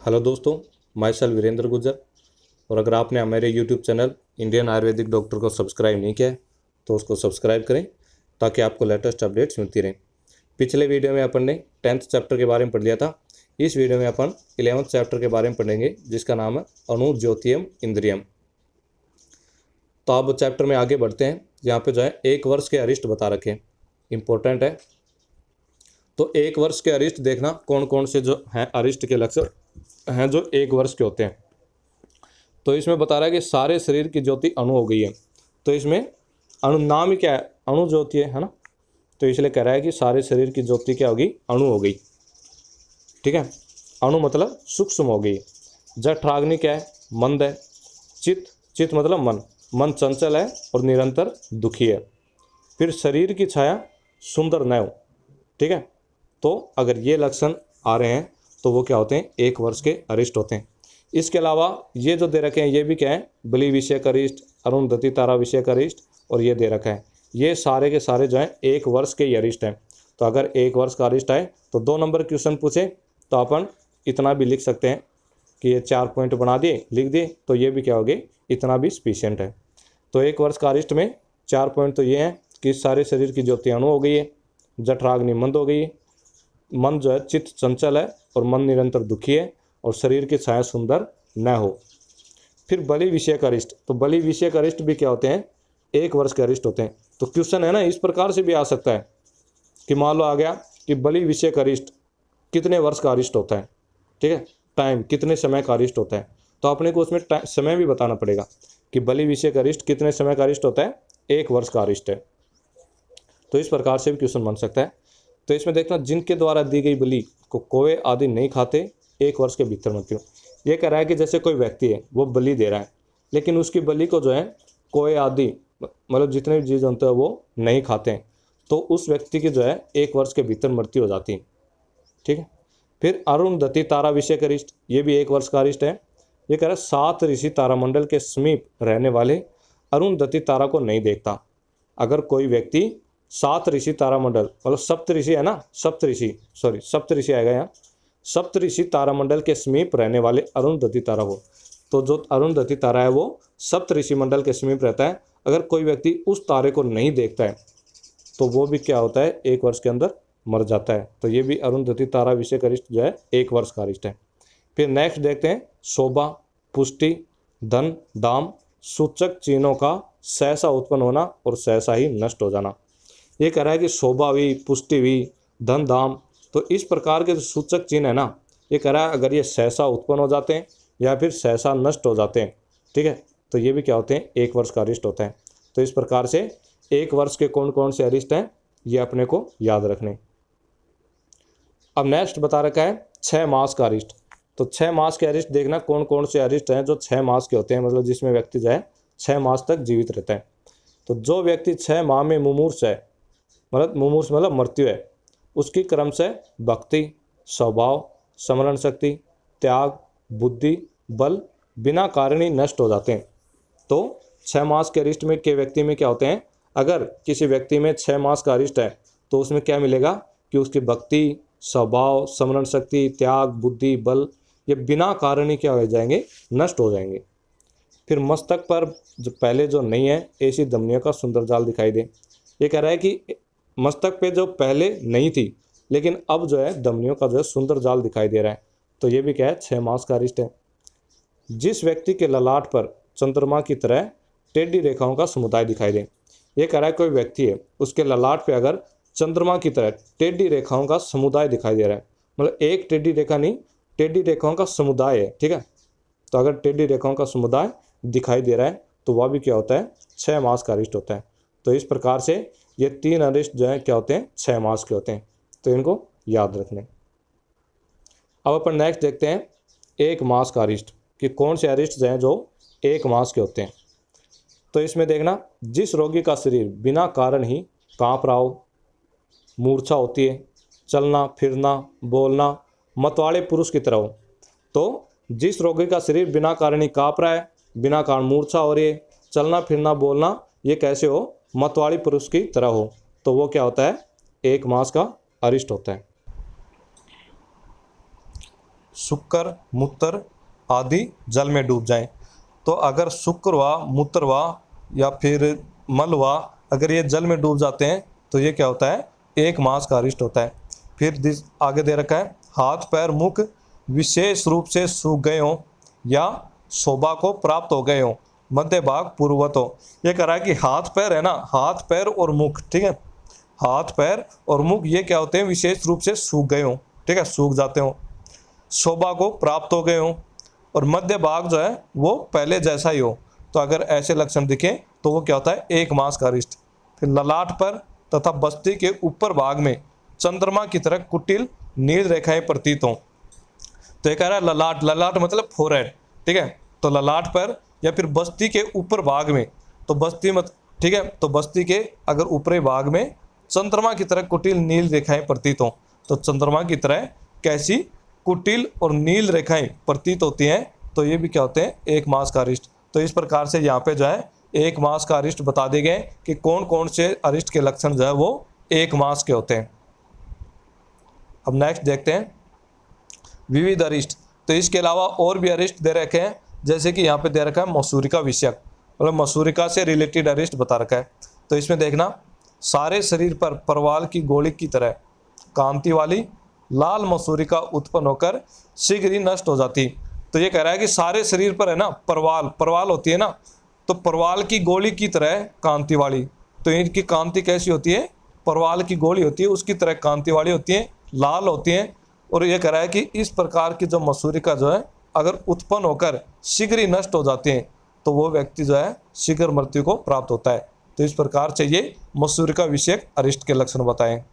Hello दोस्तों, my self Virendra Gurjar. और अगर आपने मेरे YouTube channel Indian Ayurvedic doctor को सब्सक्राइब नहीं किया है तो उसको सब्सक्राइब करें ताकि आपको लेटेस्ट अपडेट्स मिलती रहें। पिछले वीडियो में अपन ने 10th चैप्टर के बारे में पढ़ लिया था। इस वीडियो में अपन 11th चैप्टर के बारे में पढ़ेंगे जिसका नाम है अणु ज्योतियम इंद्रियम। तो अब चैप्टर में आगे बढ़ते हैं। यहाँ पे जो है 1 वर्ष के अरिष्ट बता रखे हैं, इंपॉर्टेंट है। तो 1 वर्ष के अरिष्ट देखना कौन कौन से जो हैं अरिष्ट के लक्षण हैं जो 1 वर्ष के होते हैं। तो इसमें बता रहा है कि सारे शरीर की ज्योति अणु हो गई है। तो इसमें अणु नाम ही क्या है, अणु ज्योति है ना। तो इसलिए कह रहा है कि सारे शरीर की ज्योति क्या होगी, अणु हो गई। ठीक है, अणु मतलब सूक्ष्म हो गई। जठराग्नि क्या है, मंद है। चित्त, चित्त मतलब मन, मन चंचल है और निरंतर दुखी है। फिर शरीर की छाया सुंदर नैव। ठीक है, तो अगर ये लक्षण आ रहे हैं तो वो क्या होते हैं, 1 वर्ष के अरिष्ट होते हैं। इसके अलावा ये जो दे रखे हैं ये भी क्या है, बलि विषयक अरिष्ट, अरुंधति तारा विषयक अरिष्ट, और ये दे रखा है। ये सारे के सारे जो है 1 वर्ष के ही अरिष्ट हैं। तो अगर 1 वर्ष का अरिष्ट आए तो 2 नंबर क्वेश्चन पूछे तो अपन इतना भी लिख सकते हैं कि ये 4 पॉइंट बना दिए, लिख दिए, तो ये भी क्या हो गए, इतना भी सफिशिएंट है। तो 1 वर्ष का अरिष्ट में 4 पॉइंट तो ये हैं कि सारे शरीर की ज्योति अणु हो गई है, जठराग्नि मंद हो गई है, मन जो है चित्त चंचल है और मन निरंतर दुखी है, और शरीर की छाया सुंदर न हो। फिर बलि विषयक अरिष्ट। तो बलि विषयक अरिष्ट भी क्या होते हैं, 1 वर्ष के अरिष्ट होते हैं। तो क्वेश्चन है ना, इस प्रकार से भी आ सकता है कि मान लो आ गया कि बलि विषयक अरिष्ट कितने वर्ष का अरिष्ट होता है। ठीक है, टाइम कितने समय का अरिष्ट होता है। तो अपने को उसमें समय भी बताना पड़ेगा कि बलि विषयक अरिष्ट कितने समय का अरिष्ट होता है, 1 वर्ष का अरिष्ट है। तो इस प्रकार से भी क्वेश्चन बन सकता है। तो इसमें देखना, जिनके द्वारा दी गई बलि को कौवे आदि नहीं खाते 1 वर्ष के भीतर मृत्यु। ये कह रहा है कि जैसे कोई व्यक्ति है वो बलि दे रहा है, लेकिन उसकी बलि को जो है कौवे आदि मतलब जितने भी जीव जंतु है वो नहीं खाते हैं, तो उस व्यक्ति की जो है 1 वर्ष के भीतर मृत्यु हो जाती है। ठीक है, फिर अरुंधति तारा विषयक अरिष्ट, ये भी 1 वर्ष का अरिष्ट है। ये कह रहा है 7 ऋषि तारामंडल के समीप रहने वाले अरुंधति तारा को नहीं देखता। अगर कोई व्यक्ति 7 ऋषि तारामंडल मतलब सप्त ऋषि है ना, सप्त ऋषि आएगा यहाँ, सप्त ऋषि तारामंडल के समीप रहने वाले अरुंधति तारा हो, तो जो अरुंधति तारा है वो सप्त ऋषि मंडल के समीप रहता है। अगर कोई व्यक्ति उस तारे को नहीं देखता है तो वो भी क्या होता है, 1 वर्ष के अंदर मर जाता है। तो ये भी अरुंधति तारा विषयक अरिष्ट जो है 1 वर्ष का अरिष्ट है। फिर नेक्स्ट देखते हैं, शोभा, पुष्टि, धन, दाम सूचक चिन्हों का सहसा उत्पन्न होना और सहसा ही नष्ट हो जाना। ये कह रहा है कि शोभा हुई, पुष्टि हुई, धन धाम, तो इस प्रकार के जो सूचक चिन्ह है ना, ये कह रहा है अगर ये सहसा उत्पन्न हो जाते हैं या फिर सहसा नष्ट हो जाते हैं, ठीक है, तो ये भी क्या होते हैं, 1 वर्ष का अरिष्ट होता है। तो इस प्रकार से 1 वर्ष के कौन कौन से अरिष्ट हैं ये अपने को याद रखने। अब नेक्स्ट बता रखा है 6 मास का अरिष्ट। तो 6 मास के अरिष्ट देखना कौन कौन से अरिष्ट हैं जो 6 मास के होते हैं, मतलब जिसमें व्यक्ति जो है 6 मास तक जीवित रहता है। तो जो व्यक्ति 6 माह में मुमूर्ष है, मतलब मृत्यु है, उसकी क्रम से भक्ति, स्वभाव, स्मरण शक्ति, त्याग, बुद्धि, बल बिना कारण ही नष्ट हो जाते हैं। तो 6 मास के अरिष्ट में के व्यक्ति में क्या होते हैं, अगर किसी व्यक्ति में 6 मास का अरिष्ट है तो उसमें क्या मिलेगा कि उसकी भक्ति, स्वभाव, स्मरण शक्ति, त्याग, बुद्धि, बल ये बिना कारण ही क्या हो जाएंगे, नष्ट हो जाएंगे। फिर मस्तक पर जो पहले जो नहीं है ऐसी धमनियों का सुंदर जाल दिखाई दे। ये कह रहा है कि मस्तक पे जो पहले नहीं थी लेकिन अब जो है धमनियों का जो है सुंदर जाल दिखाई दे रहा है, तो ये भी क्या है, 6 मास का अरिष्ट है। जिस व्यक्ति के ललाट पर चंद्रमा की तरह टेढ़ी रेखाओं का समुदाय दिखाई दे। ये कह रहा है कोई व्यक्ति है उसके ललाट पे अगर चंद्रमा की तरह टेढ़ी रेखाओं का समुदाय दिखाई दे रहा है, मतलब एक टेढ़ी रेखा नहीं, टेढ़ी रेखाओं का समुदाय है। ठीक है, तो अगर टेढ़ी रेखाओं का समुदाय दिखाई दे रहा है तो वह भी क्या होता है, 6 मास का अरिष्ट होता है। तो इस प्रकार से ये 3 अरिष्ट जो है क्या होते हैं, 6 मास के होते हैं। तो इनको याद रखने। अब अपन नेक्स्ट देखते हैं 1 मास का अरिष्ट, कि कौन से अरिष्ट जो हैं जो 1 मास के होते हैं। तो इसमें देखना, जिस रोगी का शरीर बिना कारण ही काँप रहा हो, मूर्छा होती है, चलना फिरना बोलना मतवाले पुरुष की तरह हो। तो जिस रोगी का शरीर बिना कारण ही काँप रहा है, बिना कारण मूर्छा हो रही है, चलना फिरना बोलना ये कैसे हो, मतवाली पुरुष की तरह हो, तो वो क्या होता है, 1 मास का अरिष्ट होता है। शुक्र मूत्र आदि जल में डूब जाएं। तो अगर शुक्र व मूत्र व या फिर मल व अगर ये जल में डूब जाते हैं तो ये क्या होता है, 1 मास का अरिष्ट होता है। फिर आगे दे रखा है हाथ पैर मुख विशेष रूप से सूख गए हों या शोभा को प्राप्त हो गए हों, मध्य भाग पूर्ववत हो। ये कह रहा है कि हाथ पैर है ना, हाथ पैर और मुख, ठीक है, हाथ पैर और मुख ये क्या होते हैं, विशेष रूप से सूख गए हों, ठीक है, सूख जाते हों, शोभा को प्राप्त हो गए हों, और मध्य भाग जो है वो पहले जैसा ही हो। तो अगर ऐसे लक्षण दिखें तो वो क्या होता है, 1 मास का अरिष्ट। फिर ललाट पर तथा बस्ती के ऊपर भाग में चंद्रमा की तरह कुटिल नील रेखाएं प्रतीत हों। तो ये कह रहा है ललाट, ललाट मतलब फोरहेड, ठीक है, तो ललाट पर या फिर बस्ती के ऊपर भाग में, तो बस्ती मत, ठीक है, तो बस्ती के अगर ऊपरी भाग में चंद्रमा की तरह कुटिल नील रेखाएं प्रतीत हों। तो चंद्रमा की तरह कैसी कुटिल और नील रेखाएं प्रतीत होती हैं, तो ये भी क्या होते हैं, 1 मास का अरिष्ट। तो इस प्रकार से यहाँ पे जो है 1 मास का अरिष्ट बता दिए गए कि कौन कौन से अरिष्ट के लक्षण जो है वो 1 मास के होते हैं। अब नेक्स्ट देखते हैं विविध अरिष्ट। तो इसके अलावा और भी अरिष्ट दे रखे हैं, जैसे कि यहाँ पे दे रखा है मसूरिका विषयक, मतलब मसूरिका से रिलेटेड अरिष्ट बता रखा है। तो इसमें देखना सारे शरीर पर परवाल की गोली की तरह कांति वाली लाल मसूरिका उत्पन्न होकर शीघ्र ही नष्ट हो जाती। तो ये कह रहा है कि सारे शरीर पर है ना परवाल, परवाल होती है ना, तो परवाल की गोली की तरह कांति वाली, तो इनकी कांति कैसी होती है, परवाल की गोली होती है उसकी तरह कांति वाली होती है, लाल होती है। और ये कह रहा है कि इस प्रकार की जो मसूरिका जो है अगर उत्पन्न होकर शीघ्र ही नष्ट हो जाती है तो वो व्यक्ति जो है शीघ्र मृत्यु को प्राप्त होता है। तो इस प्रकार से ये मसूरिका विषयक अरिष्ट के लक्षण बताएं।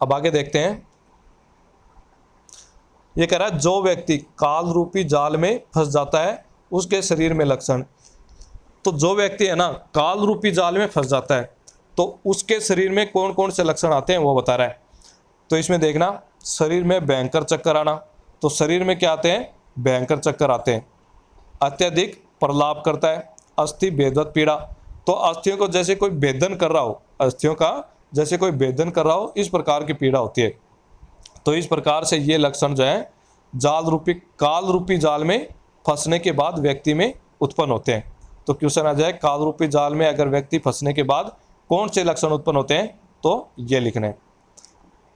अब आगे देखते हैं, ये कह रहा है जो व्यक्ति काल रूपी जाल में फंस जाता है उसके शरीर में लक्षण। तो जो व्यक्ति है ना काल रूपी जाल में फंस जाता है तो उसके शरीर में कौन कौन से लक्षण आते हैं वो बता रहा है। तो इसमें देखना शरीर में भयंकर चक्कर आना, तो शरीर में क्या आते हैं, भयंकर चक्कर आते हैं। अत्यधिक प्रलाप करता है, अस्थि भेदवत पीड़ा, तो अस्थियों को जैसे कोई भेदन कर रहा हो, अस्थियों का जैसे कोई भेदन कर रहा हो, इस प्रकार की पीड़ा होती है। तो इस प्रकार से ये लक्षण जो है जाल रूपी काल रूपी जाल में फंसने के बाद व्यक्ति में उत्पन्न होते हैं। तो क्वेश्चन आ जाए काल रूपी जाल में अगर व्यक्ति फंसने के बाद कौन से लक्षण उत्पन्न होते हैं, तो ये लिखने।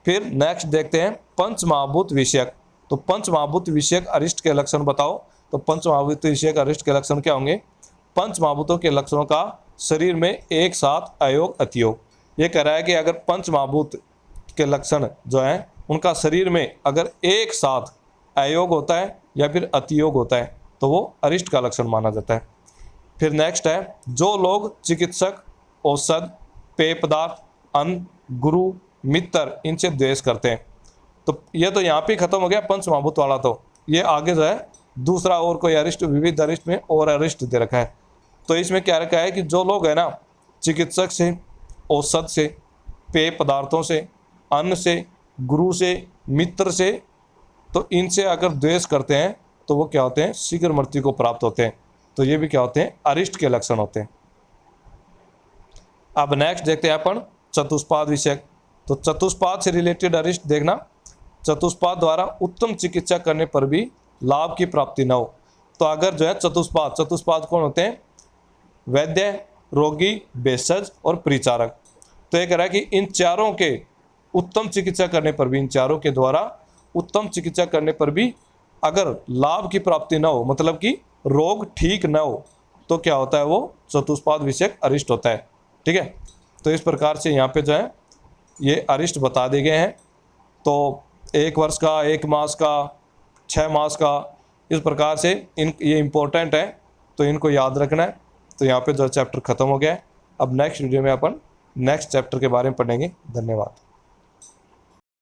फिर नेक्स्ट देखते हैं पंचमहाभूत विषयक। तो पंचमहाभूत विषयक अरिष्ट के लक्षण बताओ। तो पंचमहाभूत विषयक अरिष्ट के लक्षण क्या होंगे, पंचमहाभूतों के लक्षणों का शरीर में एक साथ अयोग अतियोग। ये कह रहा है कि अगर पंचमहाभूत के लक्षण जो हैं उनका शरीर में अगर एक साथ अयोग होता है या फिर अतियोग होता है तो वो अरिष्ट का लक्षण माना जाता है। फिर नेक्स्ट है जो लोग चिकित्सक, औषध, पेय पदार्थ, अन्न, गुरु, मित्र इनसे द्वेष करते हैं। तो ये तो यहाँ पे खत्म हो गया पंचमहाभूत वाला। तो ये आगे जो है दूसरा और कोई अरिष्ट विविध अरिष्ट में और अरिष्ट दे रखा है। तो इसमें क्या रखा है कि जो लोग है ना चिकित्सक से, औषध से, पेय पदार्थों से, अन्न से, गुरु से, मित्र से, तो इनसे अगर द्वेष करते हैं तो वो क्या होते हैं, शीघ्र मृत्यु को प्राप्त होते हैं। तो ये भी क्या होते हैं, अरिष्ट के लक्षण होते हैं। अब नेक्स्ट देखते हैं अपन चतुष्पाद विषयक। तो चतुष्पाद से रिलेटेड अरिष्ट देखना, चतुष्पाद द्वारा उत्तम चिकित्सा करने पर भी लाभ की प्राप्ति न हो। तो अगर जो है चतुष्पाद, चतुष्पाद कौन होते हैं, वैद्य, रोगी, भेषज और परिचारक। तो ये कह रहा है कि इन चारों के उत्तम चिकित्सा करने पर भी, इन चारों के द्वारा उत्तम चिकित्सा करने पर भी अगर लाभ की प्राप्ति न हो, मतलब कि रोग ठीक न हो, तो क्या होता है, वो चतुष्पाद विषयक अरिष्ट होता है। ठीक है, तो इस प्रकार से यहाँ पे जो है ये अरिष्ट बता दिए गए हैं। तो 1 वर्ष का, 1 मास का, 6 मास का, इस प्रकार से ये इम्पोर्टेंट है तो इनको याद रखना है। तो यहाँ पे जो चैप्टर ख़त्म हो गया है। अब नेक्स्ट वीडियो में अपन नेक्स्ट चैप्टर के बारे में पढ़ेंगे। धन्यवाद।